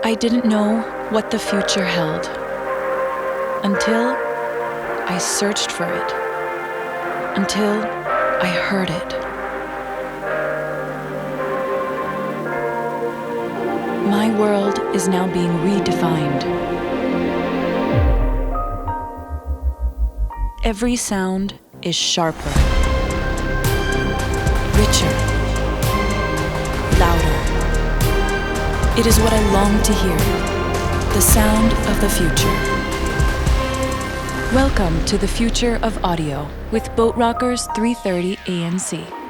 I didn't know what the future held until I searched for it, until I heard it. My world is now being redefined. Every sound is sharper, richer, louder. It is what I long to hear, the sound of the future. Welcome to the future of audio with boAt Rockerz 330 ANC.